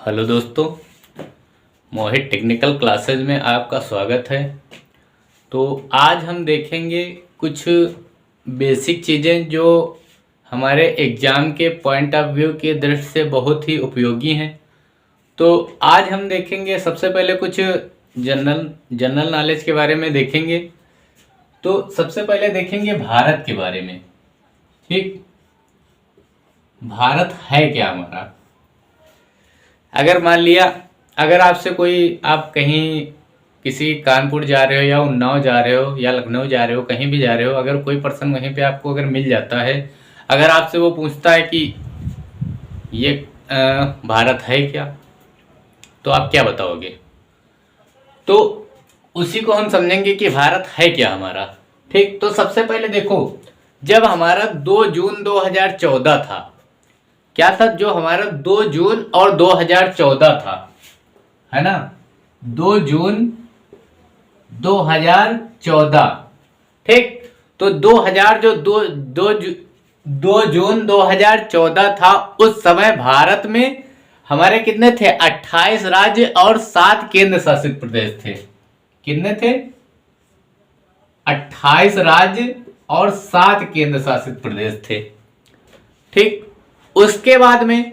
Hello दोस्तों, मोहित technical classes में आपका स्वागत है। तो आज हम देखेंगे कुछ बेसिक चीज़ें जो हमारे एग्ज़ाम के पॉइंट ऑफ व्यू की दृष्टि से बहुत ही उपयोगी हैं। तो आज हम देखेंगे सबसे पहले कुछ जनरल नॉलेज के बारे में देखेंगे। तो सबसे पहले देखेंगे भारत के बारे में। ठीक, भारत है क्या हमारा। अगर मान लिया, अगर आपसे कोई, आप कहीं किसी कानपुर जा रहे हो या उन्नाव जा रहे हो या लखनऊ जा रहे हो, कहीं भी जा रहे हो, अगर कोई पर्सन वहीं पे आपको अगर मिल जाता है, अगर आपसे वो पूछता है कि ये भारत है क्या, तो आप क्या बताओगे। तो उसी को हम समझेंगे कि भारत है क्या हमारा। ठीक, तो सबसे पहले देखो, जब हमारा 2 जून 2014 था, क्या था, जो हमारा 2 जून और 2014 था, है ना, 2 जून 2014। ठीक, तो 2000 जो 2 जून 2014 था, उस समय भारत में हमारे कितने थे, 28 राज्य और 7 केंद्र शासित प्रदेश थे। कितने थे, 28 राज्य और 7 केंद्र शासित प्रदेश थे। ठीक, उसके बाद में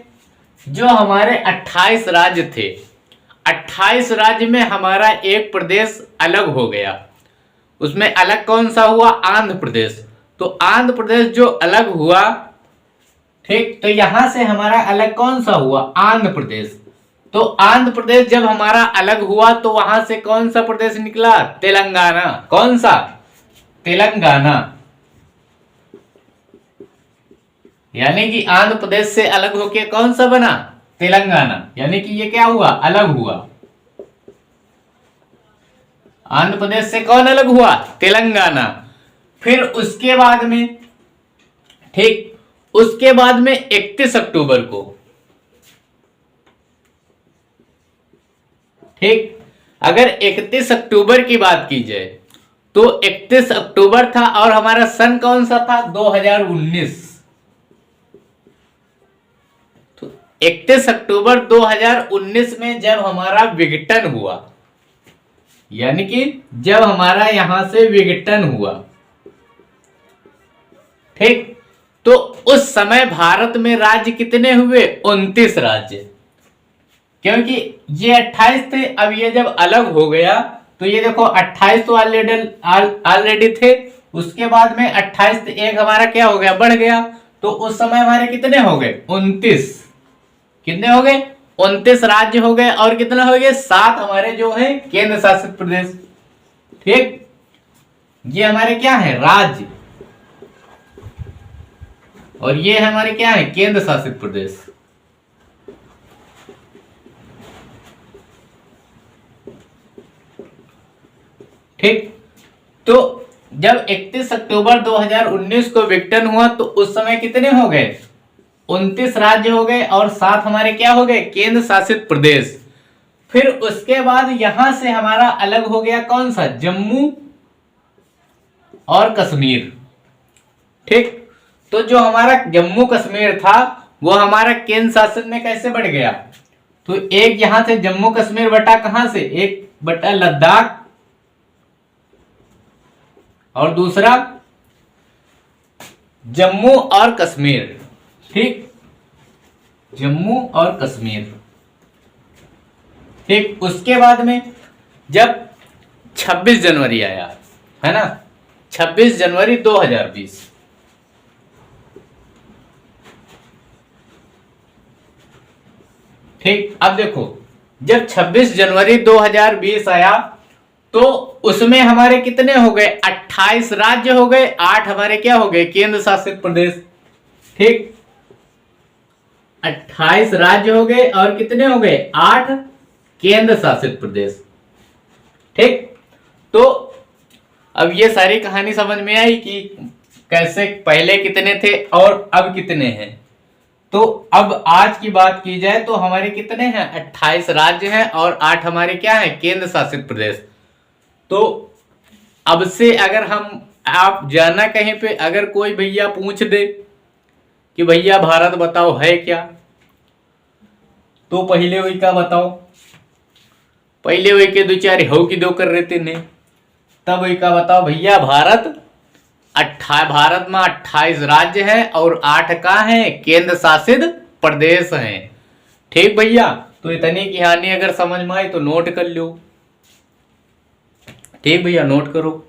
जो हमारे 28 राज्य थे, 28 राज्य में हमारा एक प्रदेश अलग हो गया। उसमें अलग कौन सा हुआ, आंध्र प्रदेश। तो आंध्र प्रदेश जो अलग हुआ, ठीक, तो यहां से हमारा अलग कौन सा हुआ, आंध्र प्रदेश। तो आंध्र प्रदेश जब हमारा अलग हुआ तो वहां से कौन सा प्रदेश निकला, तेलंगाना। कौन सा, तेलंगाना। यानी कि आंध्र प्रदेश से अलग होके कौन सा बना, तेलंगाना। यानी कि ये क्या हुआ, अलग हुआ। आंध्र प्रदेश से कौन अलग हुआ, तेलंगाना। फिर उसके बाद में, ठीक, उसके बाद में 31 अक्टूबर को, ठीक, अगर 31 अक्टूबर की बात की जाए तो 31 अक्टूबर था और हमारा सन कौन सा था, 2019। 31 अक्टूबर 2019 में जब हमारा विघटन हुआ, यानी कि जब हमारा यहां से विघटन हुआ, ठीक, तो उस समय भारत में राज्य कितने हुए, 29 राज्य। क्योंकि ये 28 थे, अब ये जब अलग हो गया तो ये देखो 28 तो ऑलरेडी थे, उसके बाद में 28 से एक हमारा क्या हो गया, बढ़ गया। तो उस समय हमारे कितने हो गए, 29। कितने हो गए, 29 राज्य हो गए और कितना हो गए, 7 हमारे जो है केंद्र शासित प्रदेश। ठीक, ये हमारे क्या है, राज्य, और ये हमारे क्या है, केंद्र शासित प्रदेश। ठीक, तो जब 31 अक्टूबर 2019 को विघटन हुआ तो उस समय कितने हो गए, 29 राज्य हो गए और 7 हमारे क्या हो गए, केंद्र शासित प्रदेश। फिर उसके बाद यहां से हमारा अलग हो गया कौन सा, जम्मू और कश्मीर। ठीक, तो जो हमारा जम्मू कश्मीर था वो हमारा केंद्र शासन में कैसे बढ़ गया, तो एक यहां से जम्मू कश्मीर बटा कहां से, एक बटा लद्दाख और दूसरा जम्मू और कश्मीर। ठीक, जम्मू और कश्मीर। ठीक, उसके बाद में जब 26 जनवरी आया, है ना, 26 जनवरी 2020, ठीक, अब देखो, जब 26 जनवरी 2020 आया तो उसमें हमारे कितने हो गए, 28 राज्य हो गए, 8 हमारे क्या हो गए, केंद्र शासित प्रदेश। ठीक, 28 राज्य हो गए और कितने हो गए, 8 केंद्र शासित प्रदेश। ठीक, तो अब ये सारी कहानी समझ में आई कि कैसे पहले कितने थे और अब कितने हैं। तो अब आज की बात की जाए तो हमारे कितने हैं, 28 राज्य हैं और 8 हमारे क्या हैं, केंद्र शासित प्रदेश। तो अब से अगर हम, आप जाना कहीं पे, अगर कोई भैया पूछ दे कि भैया भारत बताओ है क्या, तो पहले वही का बताओ, पहले वही के दो चार हो की दो कर रहे थे ने, तब वही का बताओ भैया भारत में 28 राज्य है और 8 का है केंद्र शासित प्रदेश है। ठीक भैया, तो इतनी कहानी अगर समझ में आई तो नोट कर लो। ठीक भैया, नोट करो।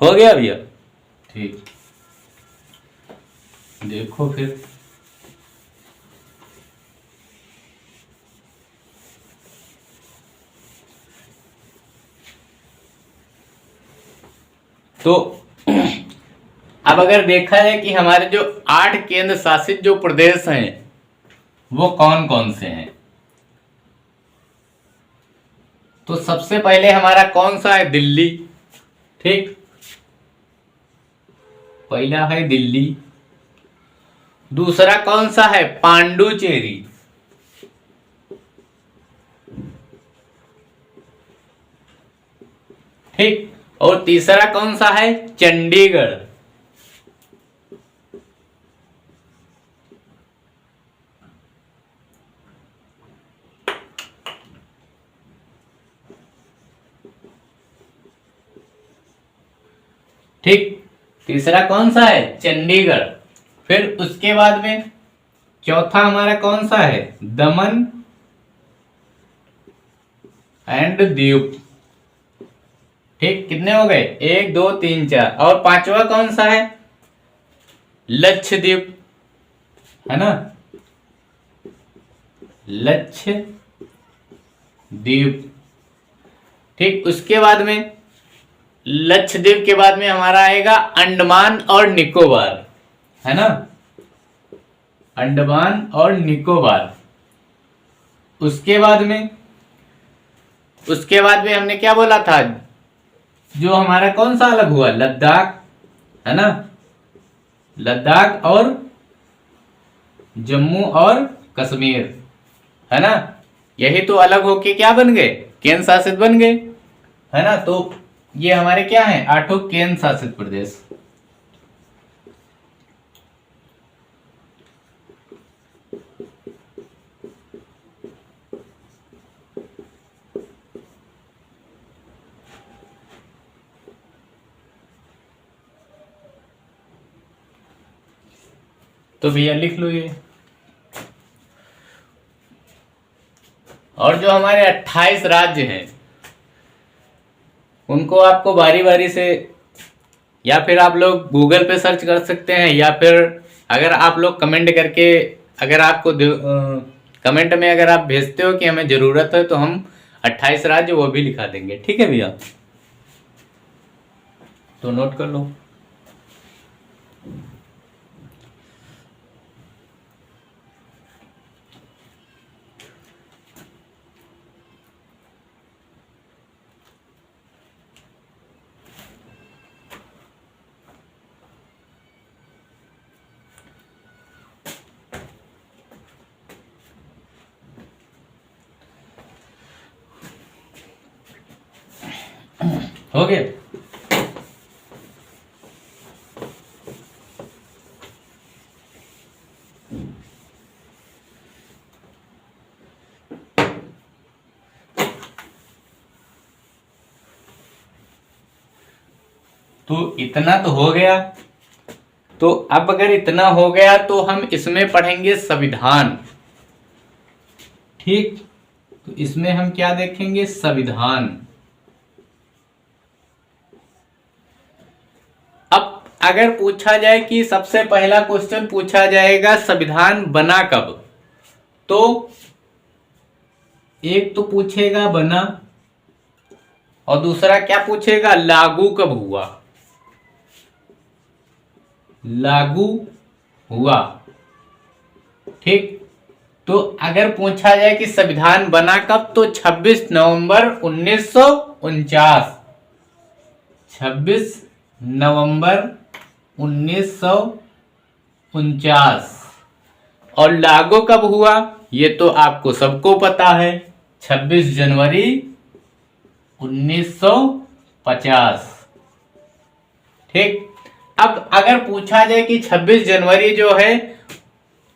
हो गया भैया? ठीक, देखो फिर। तो अब अगर देखा जाए कि हमारे जो 8 केंद्र शासित जो प्रदेश हैं वो कौन कौन से हैं, तो सबसे पहले हमारा कौन सा है? दिल्ली। ठीक, पहला है दिल्ली। दूसरा कौन सा है? पांडुचेरी। ठीक, और तीसरा कौन सा है? चंडीगढ़। ठीक, तीसरा कौन सा है? चंडीगढ़। फिर उसके बाद में चौथा हमारा कौन सा है? दमन एंड दीव। ठीक, कितने हो गए? 1 2 3 4। और पांचवा कौन सा है? लक्षद्वीप, है ना? लक्षद्वीप। ठीक, उसके बाद में लक्षद्वीप के बाद में हमारा आएगा अंडमान और निकोबार, है ना? अंडमान और निकोबार। उसके बाद में हमने क्या बोला था? जो हमारा कौन सा अलग हुआ? लद्दाख, है ना? लद्दाख और जम्मू और कश्मीर, है ना? यही तो अलग होके क्या बन गए? केंद्र शासित बन गए, है ना? तो ये हमारे क्या है? 8 केंद्र शासित प्रदेश। तो भैया लिख लो ये। और जो हमारे 28 राज्य हैं उनको आपको बारी बारी से, या फिर आप लोग गूगल पे सर्च कर सकते हैं, या फिर अगर आप लोग कमेंट करके, अगर आपको कमेंट में अगर आप भेजते हो कि हमें जरूरत है तो हम 28 राज्य वो भी लिखा देंगे। ठीक है भैया, तो नोट कर लो। हो गया? तो इतना तो हो गया। तो अब अगर इतना हो गया तो हम इसमें पढ़ेंगे संविधान। ठीक, तो इसमें हम क्या देखेंगे? संविधान। अब अगर पूछा जाए कि सबसे पहला क्वेश्चन पूछा जाएगा संविधान बना कब, तो एक तो पूछेगा बना और दूसरा क्या पूछेगा? लागू कब हुआ। लागू हुआ। ठीक, तो अगर पूछा जाए कि संविधान बना कब, तो 26 नवंबर 1949। 26 नवंबर 1949। और लागू कब हुआ, ये तो आपको सबको पता है, 26 जनवरी 1950। ठीक। अब अगर पूछा जाए कि 26 जनवरी जो है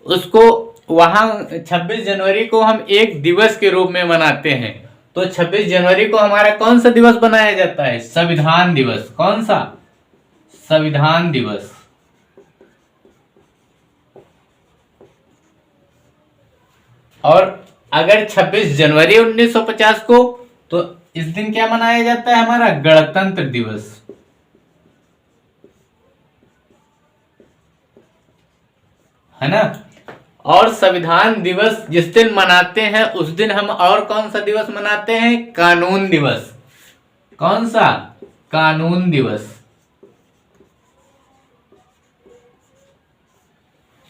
उसको वहां 26 जनवरी को हम एक दिवस के रूप में मनाते हैं, तो 26 जनवरी को हमारा कौन सा दिवस बनाया जाता है, संविधान दिवस। कौन सा, संविधान दिवस। और अगर 26 जनवरी 1950 को, तो इस दिन क्या मनाया जाता है, हमारा गणतंत्र दिवस। है ना। और संविधान दिवस जिस दिन मनाते हैं उस दिन हम और कौन सा दिवस मनाते हैं, कानून दिवस। कौन सा, कानून दिवस।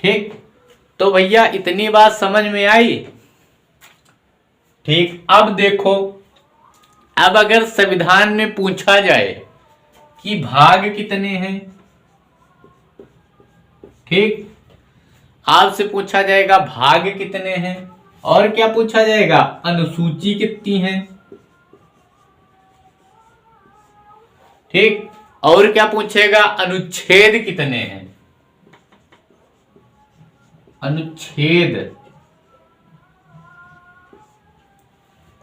ठीक। तो भैया इतनी बात समझ में आई। ठीक। अब देखो, अब अगर संविधान में पूछा जाए कि भाग कितने हैं, ठीक, आपसे पूछा जाएगा भाग कितने हैं, और क्या पूछा जाएगा, अनुसूची कितनी है। ठीक। और क्या पूछेगा, अनुच्छेद कितने हैं, अनुच्छेद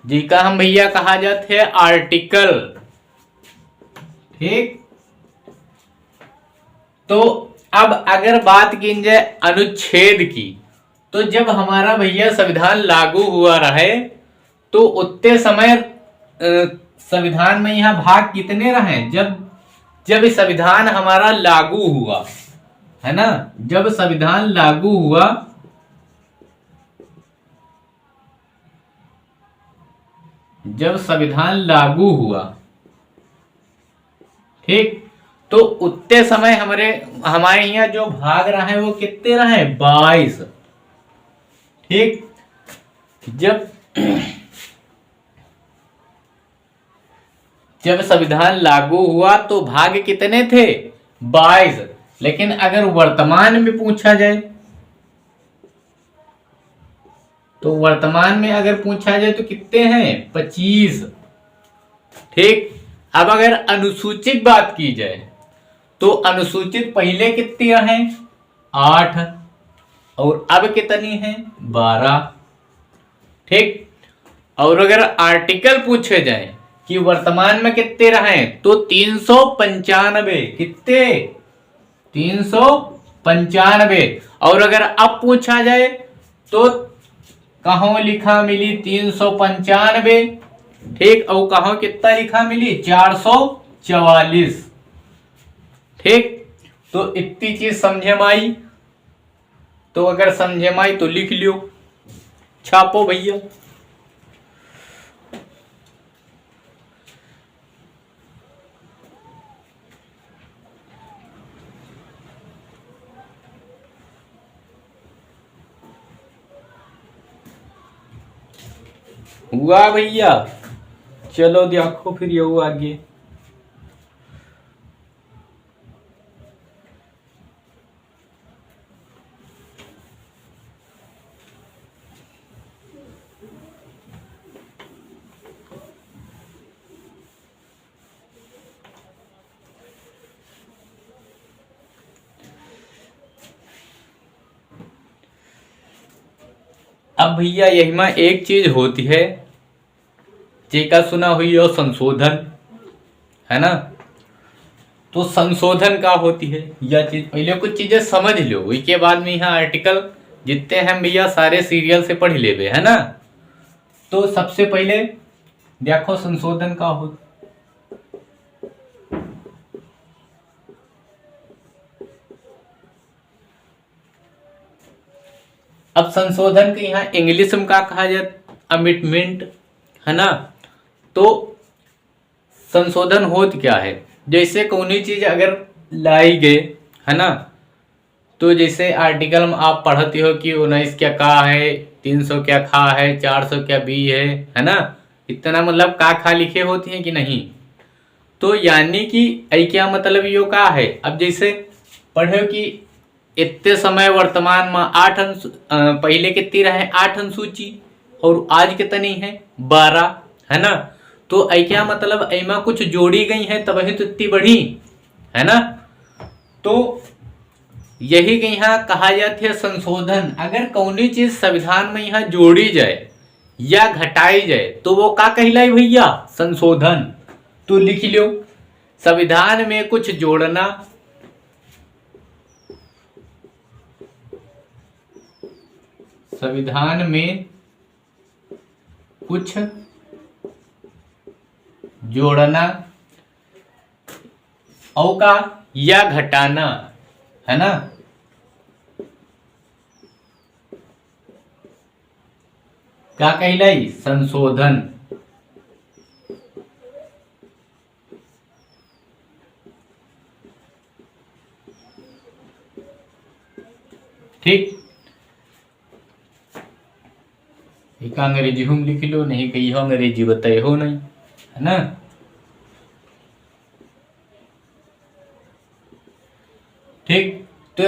जी का हम भैया कहा जाते हैं आर्टिकल। ठीक। तो अब अगर बात की जाए अनुच्छेद की, तो जब हमारा भैया संविधान लागू हुआ रहे तो उतने समय संविधान में यहाँ भाग कितने रहे, जब संविधान हमारा लागू हुआ, है ना, जब संविधान लागू हुआ, जब संविधान लागू हुआ, ठीक, तो उतने समय हमारे यहाँ जो भाग रहे वो कितने रहे, 22। ठीक। जब संविधान लागू हुआ तो भाग कितने थे, 22। लेकिन अगर वर्तमान में पूछा जाए, तो वर्तमान में अगर पूछा जाए तो कितने हैं, 25। ठीक। अब अगर अनुसूचित बात की जाए तो अनुसूचित पहले कितनी रहे, 8, और अब कितनी है, 12। ठीक। और अगर आर्टिकल पूछे जाए कि वर्तमान में कितने रहे, तो 395। कितने, 395। और अगर अब पूछा जाए तो कहाँ लिखा मिली, 395। ठीक। और कहाँ कितना लिखा मिली, 444। ठीक। तो इतनी चीज समझे में आई, तो अगर समझे में आई तो लिख लियो, छापो भैया। हुआ भैया, चलो देखो फिर ये आगे। अब भैया यही में एक चीज होती है, जेका सुना हुई हो संशोधन, है ना। तो संशोधन का होती है यह चीज, पहले कुछ चीजें समझ लो, उसके बाद में यहाँ आर्टिकल जितने हम भैया सारे सीरियल से पढ़ लेवे, है ना। तो सबसे पहले देखो संशोधन का हो, अब संशोधन के यहाँ इंग्लिश में क्या कहा जाता, अमेंडमेंट, है ना। तो संशोधन होत क्या है, जैसे कोई चीज अगर लाई गए, है ना, तो जैसे आर्टिकल में आप पढ़ते हो कि 19 क्या कहा है, 300 क्या खा है, 400 क्या बी है ना, इतना मतलब का खा लिखे होती हैं कि नहीं। तो यानी कि ऐ क्या मतलब यो का है। अब जैसे पढ़े कि इतने समय वर्तमान में 8 पहले कितनी रहे 8 अनुसूची और आज कितनी है 12 है ना। तो ऐ क्या मतलब ऐमा कुछ जोड़ी गई है तभी तो इतनी बढ़ी है ना। तो यही यहाँ कहा जाता है संशोधन। अगर कौनी चीज संविधान में यहाँ जोड़ी जाए या घटाई जाए तो वो का कहलाई भैया, संशोधन। तो लिख लो, संविधान में कुछ जोड़ना, संविधान में कुछ जोड़ना और का या घटाना है ना, क्या कहलाई, संशोधन। ठीक, एक अंग्रेजी हम लिख लो, नहीं कही हो अंग्रेजी बताए हो नहीं है ना। ठीक, तो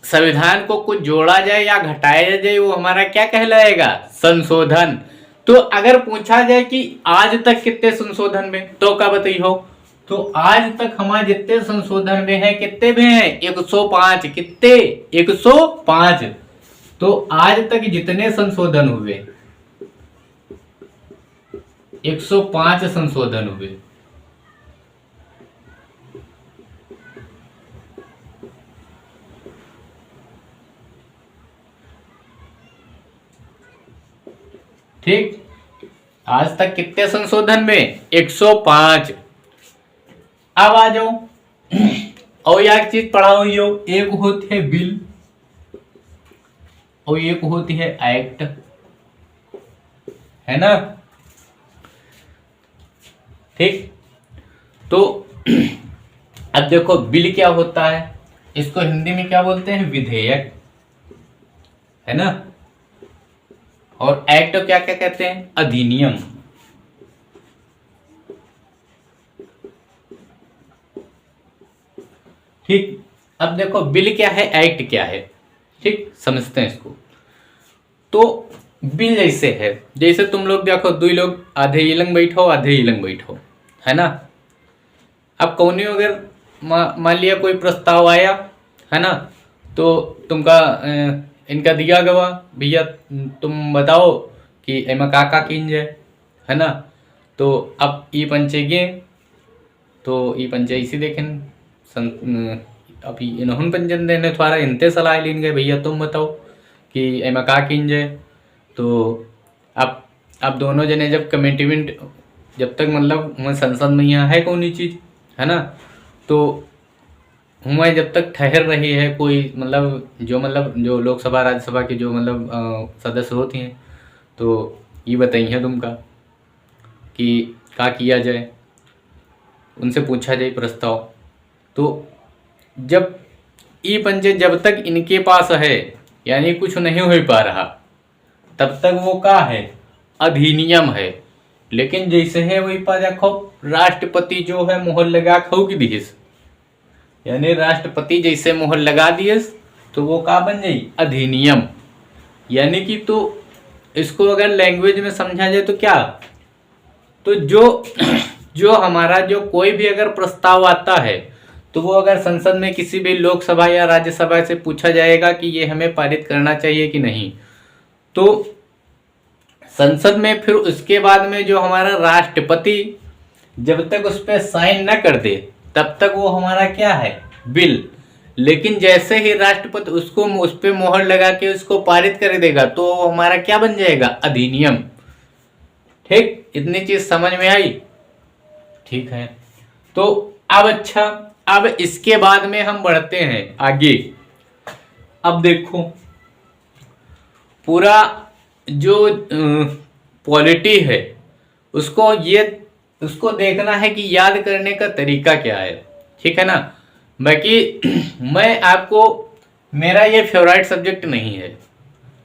संविधान को कुछ जोड़ा जाए या घटाया जाए वो हमारा क्या कहलाएगा, संशोधन। तो अगर पूछा जाए कि आज तक कितने संशोधन में, तो क्या बताइए हो। तो आज तक हमारे जितने संशोधन में है कितने में है 105, कितने 105। तो आज तक जितने संशोधन हुए 105 संशोधन हुए। ठीक, आज तक कितने संशोधन में 105। अब आ जाओ और एक चीज पढ़ाओ यो, एक होती है बिल और एक होती है एक्ट है ना। ठीक, तो अब देखो बिल क्या होता है, इसको हिंदी में क्या बोलते हैं, विधेयक है ना। और एक्ट क्या क्या कहते हैं, अधिनियम। ठीक, अब देखो बिल क्या है, एक्ट क्या है। ठीक, समझते हैं इसको। तो बिल जैसे है, जैसे तुम लोग देखो दो लोग आधे इलंग बैठो आधे इलंग बैठो है ना। अब कौन अगर मान लिया कोई प्रस्ताव आया है ना, तो तुमका इनका दिया गवा भैया तुम बताओ कि एमा का किन जाए है ना। तो अब ई पंचे गे तो ई पंचे इसी देखें अभी इन्होंने पंचन देने थोड़ा इनते सलाह लीन गए भैया तुम बताओ कि एमा का किन जाए। तो अब दोनों जने जब कमिटमेंट जब तक मतलब मैं संसद में यहाँ है कौन चीज़ है ना, तो हुआ जब तक ठहर रही है कोई मतलब जो लोकसभा राज्यसभा के जो मतलब सदस्य होती हैं, तो ये बताइए तुमका कि क्या किया जाए, उनसे पूछा जाए प्रस्ताव। तो जब ई पंचे जब तक इनके पास है यानी कुछ नहीं हो पा रहा तब तक वो क्या है, अधिनियम है। लेकिन जैसे है वही पा देखो राष्ट्रपति जो है मोहर लगा खाऊ की दिस, यानी राष्ट्रपति जैसे मोहर लगा दिए तो वो क्या बन जाए, अधिनियम। यानी कि तो इसको अगर लैंग्वेज में समझा जाए तो क्या, तो जो हमारा जो कोई भी अगर प्रस्ताव आता है तो वो अगर संसद में किसी भी लोकसभा या राज्यसभा से पूछा जाएगा कि ये हमें पारित करना चाहिए कि नहीं, तो संसद में फिर उसके बाद में जो हमारा राष्ट्रपति जब तक उस पर साइन न कर दे तब तक वो हमारा क्या है, बिल। लेकिन जैसे ही राष्ट्रपति उसको उस पर मोहर लगा के उसको पारित कर देगा तो हमारा क्या बन जाएगा, अधिनियम। ठीक, इतनी चीज समझ में आई। ठीक है, तो अब अच्छा, अब इसके बाद में हम बढ़ते हैं आगे। अब देखो पूरा जो पॉलिटी है उसको देखना है कि याद करने का तरीका क्या है। ठीक है ना, बाकी मैं आपको, मेरा ये फेवरेट सब्जेक्ट नहीं है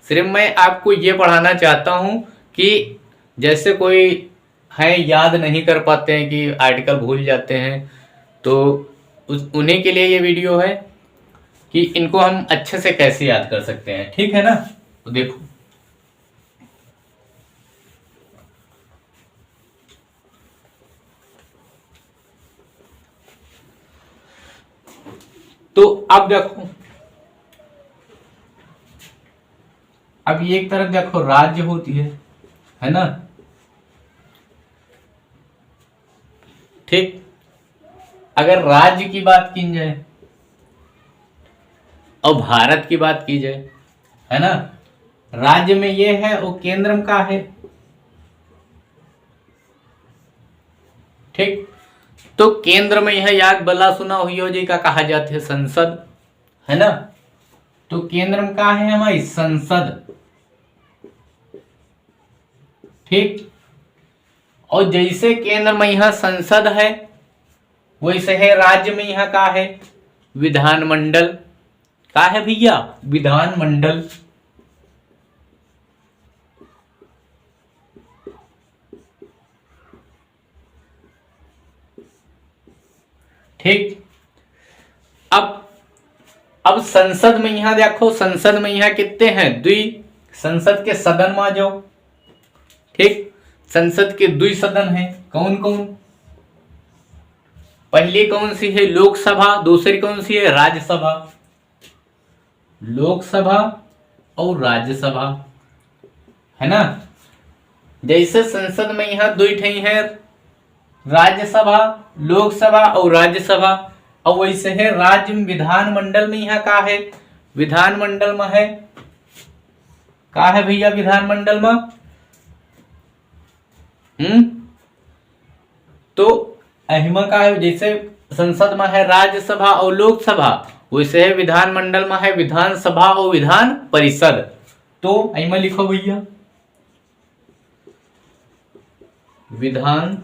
सिर्फ मैं आपको ये पढ़ाना चाहता हूँ कि जैसे कोई है याद नहीं कर पाते हैं कि आर्टिकल भूल जाते हैं, तो उन्हीं के लिए ये वीडियो है कि इनको हम अच्छे से कैसे याद कर सकते हैं। ठीक है ना। तो देखो, तो अब देखो, अब एक तरफ देखो राज्य होती है ना। ठीक, अगर राज्य की बात की जाए और भारत की बात की जाए, है ना, राज्य में ये है और केंद्र में का है। ठीक, तो केंद्र में यह याद बला सुना हुई हो जी का कहा जाता है संसद, है ना। तो केंद्र में का है हमारी संसद। ठीक, और जैसे केंद्र में यहां संसद है वैसे है राज्य में यहां का है विधानमंडल। का है भैया? विधानमंडल। ठीक, अब संसद में यहां देखो, संसद में यहां कितने हैं? द्वि। संसद के सदन में आ जाओ। ठीक, संसद के द्वि सदन हैं। कौन कौन? पहली कौन सी है? लोकसभा। दूसरी कौन सी है? राज्यसभा। लोकसभा और राज्यसभा, है ना। जैसे संसद में यहां दो ठे है, राज्यसभा, लोकसभा और राज्यसभा। और वैसे है राज्य विधानमंडल में यहां का है? विधानमंडल में है का है भैया? विधानमंडल में तो अहिमा का है। जैसे संसद में है राज्यसभा और लोकसभा, वैसे है विधानमंडल में है विधानसभा और विधान परिषद। तो अहिमा लिखो भैया, विधान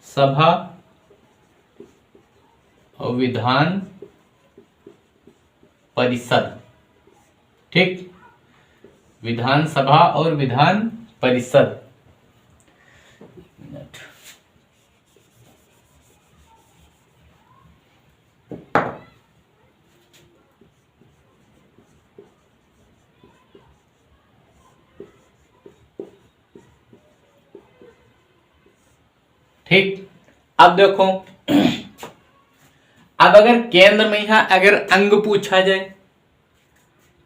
सभा और विधान परिषद। ठीक, विधानसभा और विधान परिषद। ठीक, अब देखो, अब अगर केंद्र में यहां अगर अंग पूछा जाए,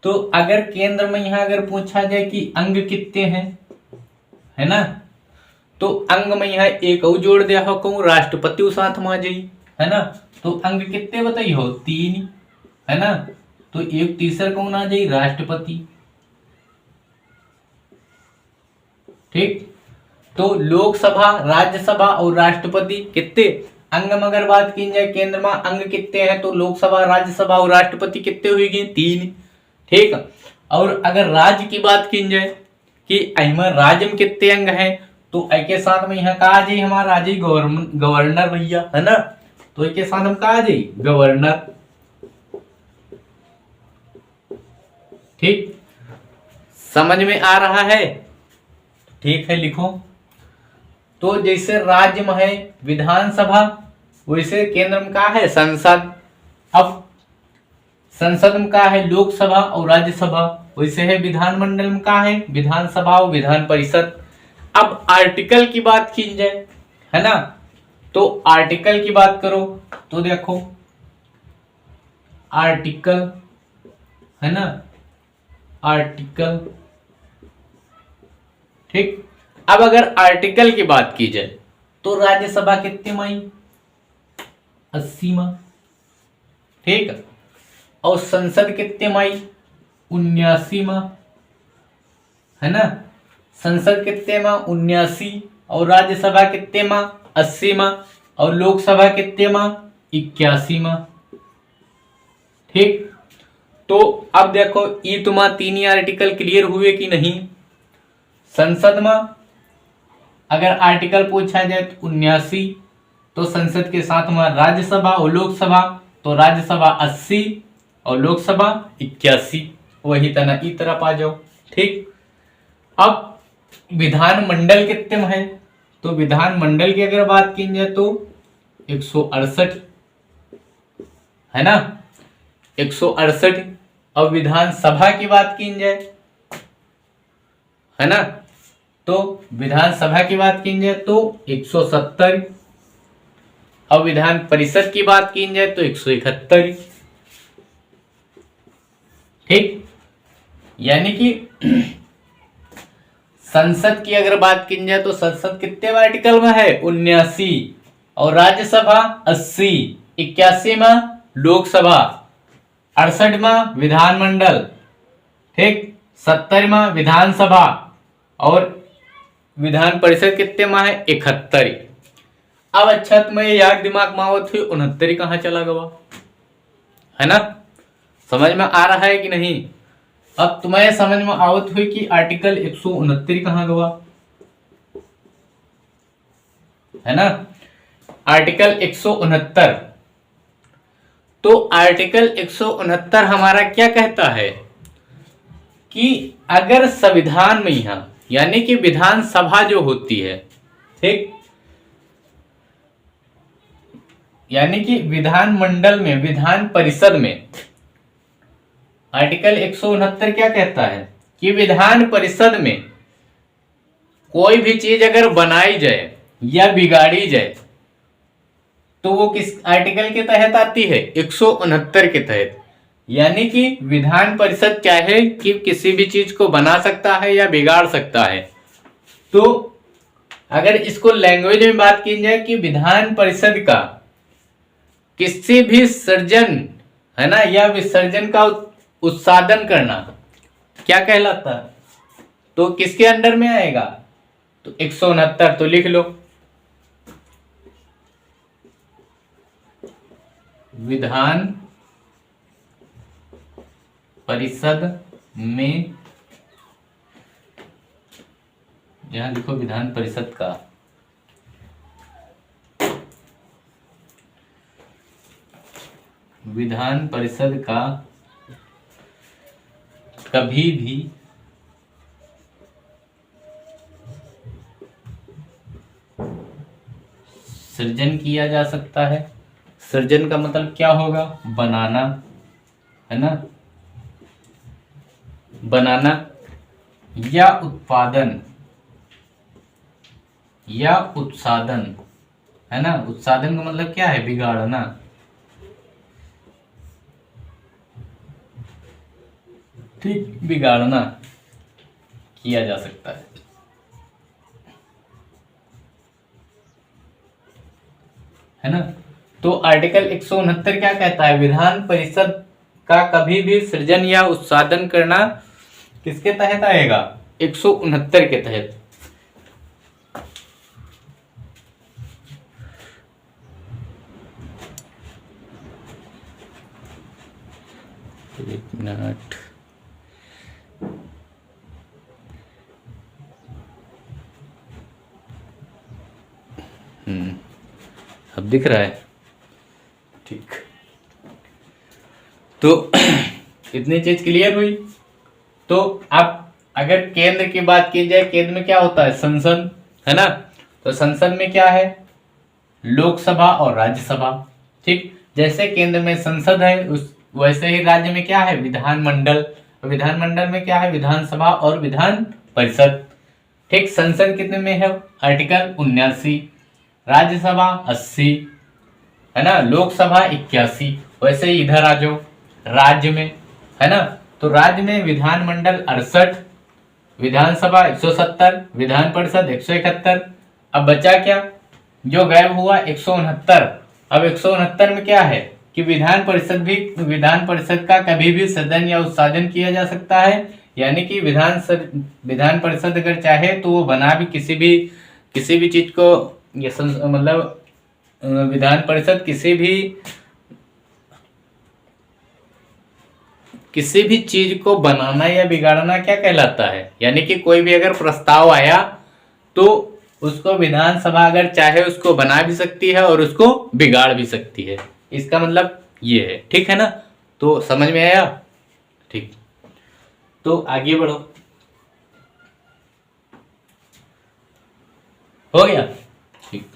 तो अगर केंद्र में यहां अगर पूछा जाए कि अंग कितने हैं, है ना, तो अंग में यहां एक और जोड़ दिया हो कहूं राष्ट्रपति साथ में आ जाई, है ना। तो अंग कितने बताई हो? 3, है ना। तो एक तीसरा कौन आ जाई? राष्ट्रपति। ठीक, तो लोकसभा, राज्यसभा और राष्ट्रपति कितने अंग में अगर बात की जाए, केंद्र में अंग कितने हैं? तो लोकसभा, राज्यसभा और राष्ट्रपति कितने हुए? 3। ठीक, और अगर राज्य की बात की जाए कि अहिमा राज्य में कितने अंग हैं, तो एक के साथ में यहाँ कहा जाए हमारा आ जाए गवर्नर भैया, है ना। तो एक के साथ हम कहा जाए गवर्नर। ठीक, समझ में आ रहा है? ठीक है, लिखो। तो जैसे राज्य में है विधानसभा, वैसे केंद्र में का है? संसद। अब संसद में का है? लोकसभा और राज्यसभा। वैसे है विधानमंडल में का है? विधानसभा और विधान परिषद। अब आर्टिकल की बात की जाए, है ना, तो आर्टिकल की बात करो तो देखो, आर्टिकल, है ना, आर्टिकल। ठीक, अब अगर आर्टिकल की बात की जाए तो राज्यसभा कितने में आई? 80 में। ठीक, और संसद कितने में आई? 79 में, है ना। संसद कितने में? 79। और राज्यसभा कितने में? 80 में। और लोकसभा कितने में? 81 में। ठीक, तो अब देखो ये तुम्हारा 3 आर्टिकल क्लियर हुए कि नहीं? संसद में अगर आर्टिकल पूछा जाए तो 79, तो संसद के साथ में राज्यसभा और लोकसभा, तो राज्यसभा 80 और लोकसभा 81। वही तना ई तरफ आ जाओ। ठीक, अब विधानमंडल कितने में है, तो विधानमंडल की अगर बात की जाए तो 168 है ना, 168। अब विधानसभा की बात की जाए है ना, तो विधानसभा की बात की जाए तो 170। अब विधान परिषद की बात की जाए तो 171। ठीक, यानी कि संसद की अगर बात की जाए तो संसद कितने आर्टिकल में है, 79। और राज्यसभा 80, 81 में लोकसभा, 68 में विधानमंडल, ठीक, 70 में विधानसभा, और विधान परिषद कितने में है, 71। अब अच्छा तुम्हें याद दिमाग में आवत हुई 69 कहाँ चला गया, है ना, समझ में आ रहा है कि नहीं। अब तुम्हें समझ में आवत हुई कि आर्टिकल 169 कहाँ गया, है ना, आर्टिकल 169। तो आर्टिकल 169 हमारा क्या कहता है कि अगर संविधान में यहां यानी कि विधानसभा जो होती है, ठीक, यानी कि विधानमंडल में, विधान परिषद में, आर्टिकल 169 क्या कहता है कि विधान परिषद में कोई भी चीज अगर बनाई जाए या बिगाड़ी जाए तो वो किस आर्टिकल के तहत आती है, 169 के तहत। यानी कि विधान परिषद चाहे कि किसी भी चीज को बना सकता है या बिगाड़ सकता है। तो अगर इसको लैंग्वेज में बात की जाए कि विधान परिषद का किसी भी सृजन, है ना, या विसर्जन का उत्साधन करना क्या कहलाता है, तो किसके अंडर में आएगा, तो 169। तो लिख लो, विधान परिषद में, यहां लिखो विधान परिषद का, विधान परिषद का कभी भी सृजन किया जा सकता है। सृजन का मतलब क्या होगा, बनाना, है ना, बनाना या उत्पादन या उत्साधन, है ना, उत्साधन का मतलब क्या है, बिगाड़ना, ठीक, बिगाड़ना किया जा सकता है ना। तो आर्टिकल 169 क्या कहता है, विधान परिषद का कभी भी सृजन या उत्साधन करना किसके तहत आएगा, 169 के तहत। एक मिनट, अब दिख रहा है, ठीक। तो इतनी चीज क्लियर हुई। तो अब अगर केंद्र की बात की जाए, केंद्र में क्या होता है, संसद, है ना, तो संसद में क्या है, लोकसभा और राज्यसभा, ठीक। जैसे केंद्र में संसद है उस वैसे ही राज्य में क्या है, विधानमंडल, विधानमंडल में क्या है, विधानसभा और विधान परिषद, ठीक। संसद कितने में है, आर्टिकल 79, राज्यसभा 80, है ना, लोकसभा 81। वैसे ही इधर आ जाओ राज्य में, है ना, तो राज्य में विधानमंडल 68, विधानसभा 170, विधान परिषद 171। अब बचा क्या, जो गायब हुआ 169। अब 169 में क्या है कि विधान परिषद का कभी भी सदन या उत्साधन किया जा सकता है। यानी कि विधान परिषद अगर चाहे तो वो बना भी किसी भी चीज को, ये मतलब विधान परिषद किसी भी चीज को बनाना या बिगाड़ना क्या कहलाता है, यानी कि कोई भी अगर प्रस्ताव आया तो उसको विधानसभा अगर चाहे उसको बना भी सकती है और उसको बिगाड़ भी सकती है। इसका मतलब ये है, ठीक है ना। तो समझ में आया, ठीक। तो आगे बढ़ो। हो गया? ठीक।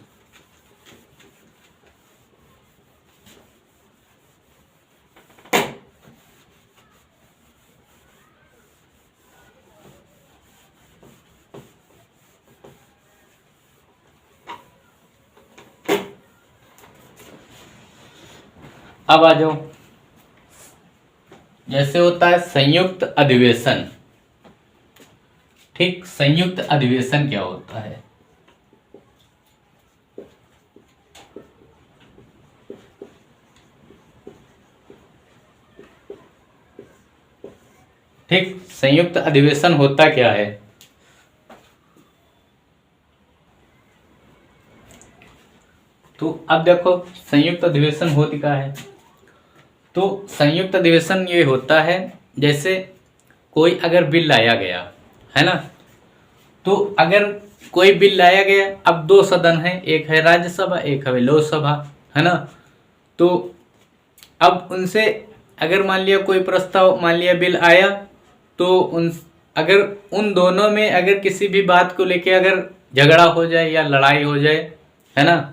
अब आ जाओ। जैसे होता है संयुक्त अधिवेशन। ठीक, संयुक्त अधिवेशन क्या होता है? ठीक, संयुक्त अधिवेशन होता क्या है? तो अब देखो संयुक्त अधिवेशन होती क्या है। तो संयुक्त अधिवेशन ये होता है, जैसे कोई अगर बिल लाया गया है ना, तो अगर कोई बिल लाया गया, अब दो सदन है, एक है राज्यसभा एक है लोकसभा, है ना। तो अब उनसे अगर मान लिया कोई प्रस्ताव, मान लिया बिल आया, तो अगर उन दोनों में अगर किसी भी बात को लेके अगर झगड़ा हो जाए या लड़ाई हो जाए, है ना,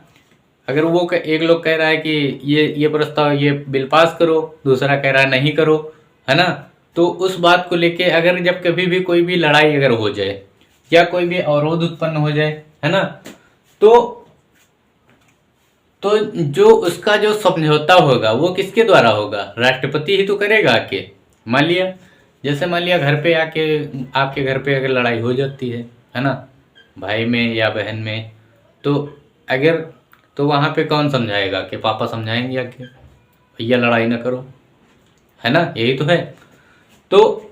अगर वो एक लोग कह रहा है कि ये प्रस्ताव, ये बिल पास करो, दूसरा कह रहा है नहीं करो, है ना, तो उस बात को लेके अगर जब कभी भी कोई भी लड़ाई अगर हो जाए या कोई भी अवरोध उत्पन्न हो जाए, है ना, तो जो उसका जो समझौता होगा वो किसके द्वारा होगा? राष्ट्रपति ही तो करेगा आके। मान लिया, जैसे मान लिया घर पे आके, आपके घर पे अगर लड़ाई हो जाती है ना, भाई में या बहन में, तो अगर, तो वहाँ पे कौन समझाएगा? कि पापा समझाएंगे आके, भैया लड़ाई ना करो, है ना, यही तो है। तो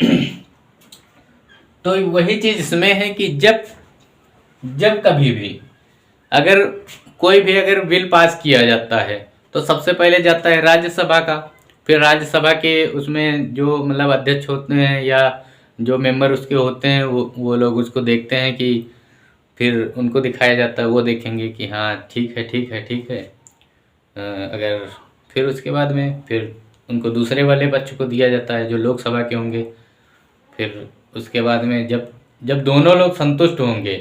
तो वही चीज इसमें है कि जब जब कभी भी अगर कोई भी अगर बिल पास किया जाता है, तो सबसे पहले जाता है राज्यसभा का, फिर राज्यसभा के उसमें जो मतलब अध्यक्ष होते हैं या जो मेंबर उसके होते हैं, वो लोग उसको देखते हैं कि, फिर उनको दिखाया जाता है, वो देखेंगे कि हाँ ठीक है ठीक है ठीक है। अगर फिर उसके बाद में फिर उनको दूसरे वाले पक्ष को दिया जाता है जो लोकसभा के होंगे। फिर उसके बाद में जब जब दोनों लोग संतुष्ट होंगे,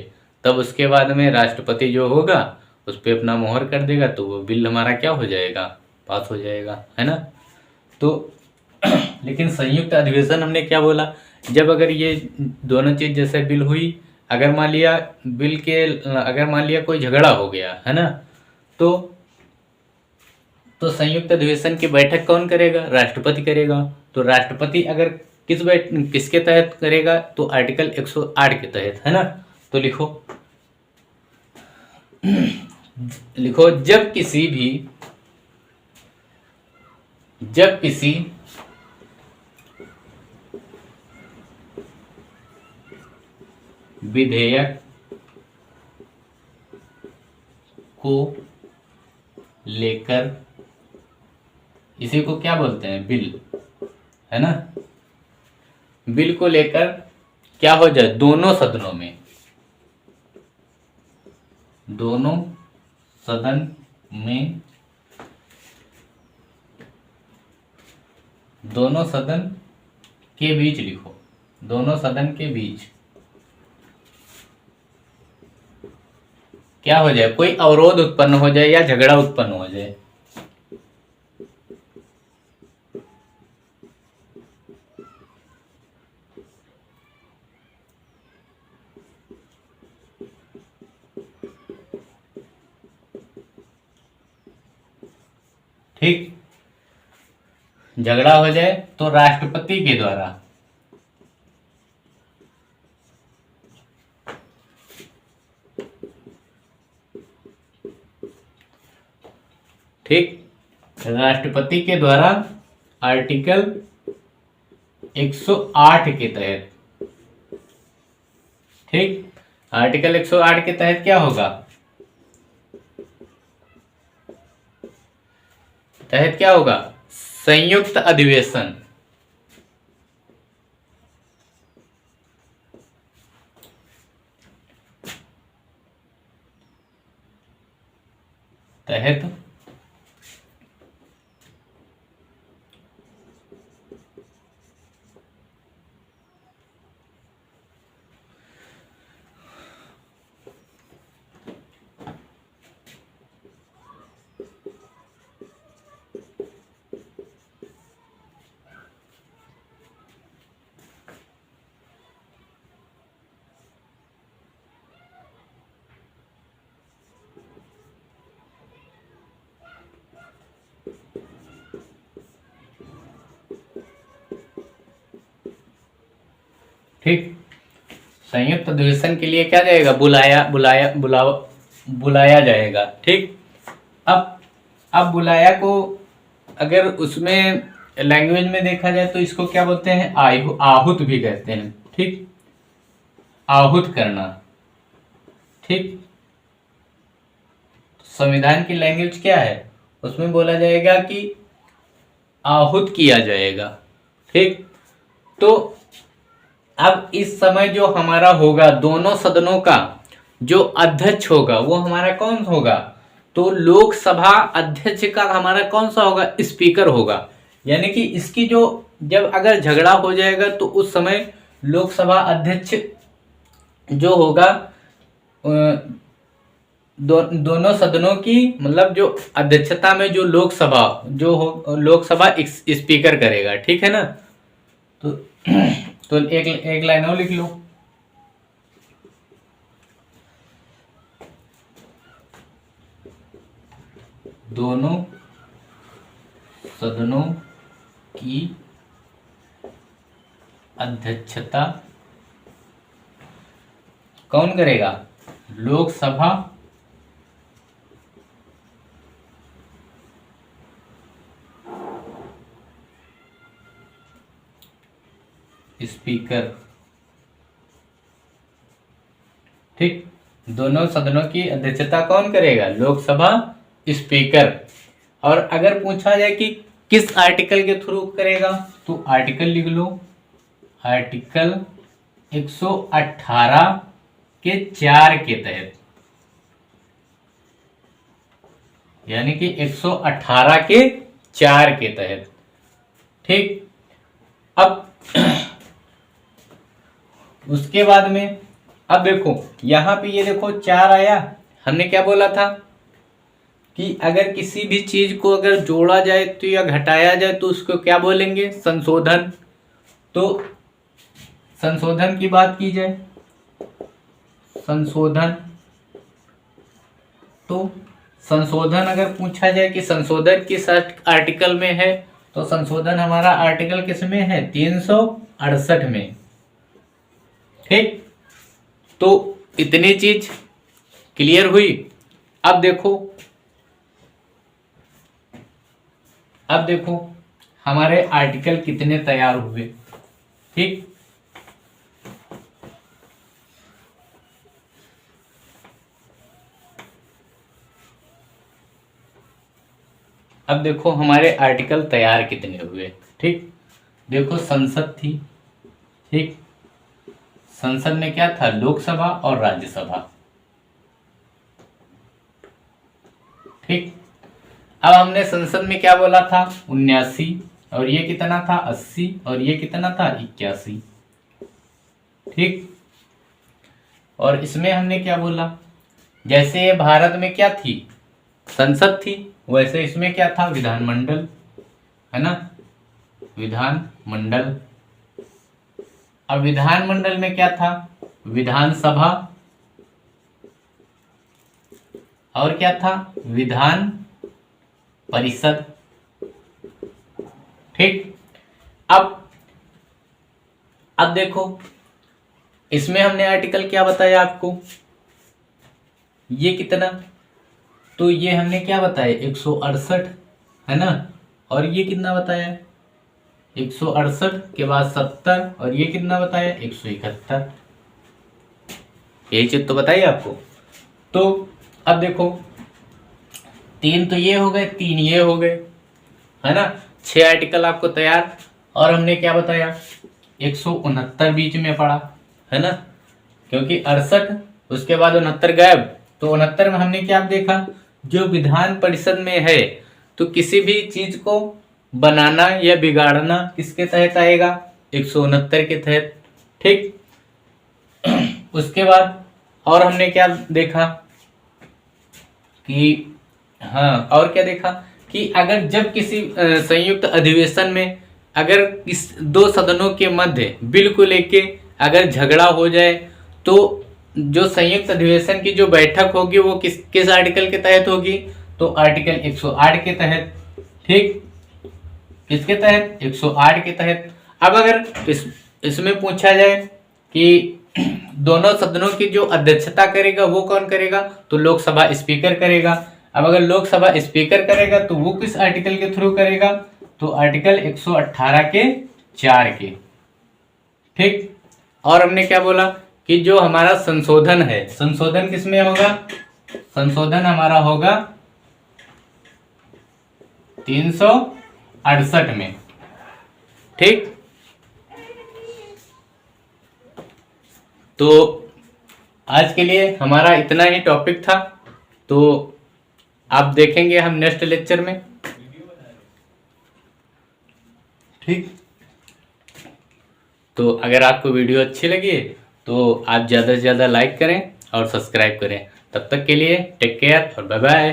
तब उसके बाद में राष्ट्रपति जो होगा उस पर अपना मोहर कर देगा, तो वो बिल हमारा क्या हो जाएगा? पास हो जाएगा, है ना। तो लेकिन संयुक्त अधिवेशन हमने क्या बोला, जब अगर ये दोनों चीज जैसे बिल हुई, अगर मान लिया बिल के, अगर मान लिया कोई झगड़ा हो गया, है ना, तो संयुक्त अधिवेशन की बैठक कौन करेगा? राष्ट्रपति करेगा। तो राष्ट्रपति अगर किसके तहत करेगा? तो आर्टिकल 108 के तहत, है ना। तो लिखो लिखो, जब किसी विधेयक को लेकर, इसी को क्या बोलते हैं? बिल, है ना। बिल को लेकर क्या हो जाए, दोनों सदनों में, दोनों सदन में, दोनों सदन के बीच लिखो, दोनों सदन के बीच क्या हो जाए? कोई अवरोध उत्पन्न हो जाए या झगड़ा उत्पन्न हो जाए। ठीक, झगड़ा हो जाए तो राष्ट्रपति के द्वारा, ठीक, राष्ट्रपति के द्वारा आर्टिकल 108 के तहत, ठीक, आर्टिकल 108 के तहत क्या होगा? तहत क्या होगा? संयुक्त अधिवेशन, तहत ठीक। संयुक्त अधिवेशन के लिए क्या जाएगा, बुलाया जाएगा। ठीक। अब बुलाया को अगर उसमें लैंग्वेज में देखा जाए तो इसको क्या बोलते हैं, आहूत भी कहते हैं। ठीक, आहूत करना। ठीक, संविधान की लैंग्वेज क्या है, उसमें बोला जाएगा कि आहूत किया जाएगा। ठीक, तो अब इस समय जो हमारा होगा दोनों सदनों का जो अध्यक्ष होगा वो हमारा कौन होगा, तो लोकसभा अध्यक्ष का हमारा कौन सा होगा, स्पीकर होगा। यानी कि इसकी जो जब अगर झगड़ा हो जाएगा तो उस समय लोकसभा अध्यक्ष जो होगा दोनों सदनों की मतलब जो अध्यक्षता में जो लोकसभा स्पीकर करेगा। ठीक है ना। तो एक लाइन और लिख लो, दोनों सदनों की अध्यक्षता कौन करेगा, लोकसभा स्पीकर। ठीक, दोनों सदनों की अध्यक्षता कौन करेगा, लोकसभा स्पीकर। और अगर पूछा जाए कि किस आर्टिकल के थ्रू करेगा तो आर्टिकल लिख लो, आर्टिकल 118 के 4 के तहत, यानी कि 118 के 4 के तहत। ठीक, अब उसके बाद में अब देखो यहां पे ये देखो 4 आया। हमने क्या बोला था कि अगर किसी भी चीज को अगर जोड़ा जाए तो या घटाया जाए तो उसको क्या बोलेंगे, संशोधन। तो संशोधन की बात की जाए, संशोधन, तो संशोधन अगर पूछा जाए कि संशोधन किस आर्टिकल में है तो संशोधन हमारा आर्टिकल किस में है, 368 में। ठीक, तो इतनी चीज क्लियर हुई। अब देखो हमारे आर्टिकल कितने तैयार हुए। ठीक, अब देखो हमारे आर्टिकल तैयार कितने हुए। ठीक, देखो संसद थी। ठीक, संसद में क्या था, लोकसभा और राज्यसभा। ठीक, अब हमने संसद में क्या बोला था, 79, और ये कितना था, 80, और ये कितना था, 81। ठीक, और इसमें हमने क्या बोला, जैसे ये भारत में क्या थी, संसद थी, वैसे इसमें क्या था, विधानमंडल, है ना, विधानमंडल। अब विधानमंडल में क्या था, विधानसभा, और क्या था, विधान परिषद। ठीक, अब देखो इसमें हमने आर्टिकल क्या बताया आपको, ये कितना, तो ये हमने क्या बताया, 168, है ना, और ये कितना बताया, 168 के बाद 70, और ये कितना बताया, 171। यही चीज तो बताइए आपको। तो अब देखो 3 तो ये हो गए, 3 ये हो गए, है ना, 6 आर्टिकल आपको तैयार। और हमने क्या बताया, 169 बीच में पड़ा, है ना, क्योंकि 68 उसके बाद 69 गायब, तो 69 में हमने क्या देखा, जो विधान परिषद में है तो किसी भी चीज को बनाना या बिगाड़ना किसके तहत आएगा, 169 के तहत। ठीक, उसके बाद और हमने क्या देखा कि हाँ, और क्या देखा कि अगर जब किसी संयुक्त अधिवेशन में अगर इस दो सदनों के मध्य बिल को लेके अगर झगड़ा हो जाए तो जो संयुक्त अधिवेशन की जो बैठक होगी वो किस आर्टिकल के तहत होगी, तो आर्टिकल 108 के तहत। ठीक, किसके तहत, 108 के तहत। अब अगर इसमें पूछा जाए कि दोनों सदनों की जो अध्यक्षता करेगा वो कौन करेगा, तो लोकसभा स्पीकर करेगा। अब अगर लोकसभा स्पीकर करेगा तो वो किस आर्टिकल के थ्रू करेगा, तो आर्टिकल 118 के 4 के। ठीक। और हमने क्या बोला कि जो हमारा संशोधन है, संशोधन किसमें होगा, संशोधन हमारा होगा 368 में। ठीक। तो आज के लिए हमारा इतना ही टॉपिक था, तो आप देखेंगे हम नेक्स्ट लेक्चर में। ठीक। तो अगर आपको वीडियो अच्छी लगी तो आप ज़्यादा से ज़्यादा लाइक करें और सब्सक्राइब करें। तब तक के लिए टेक केयर और बाय बाय।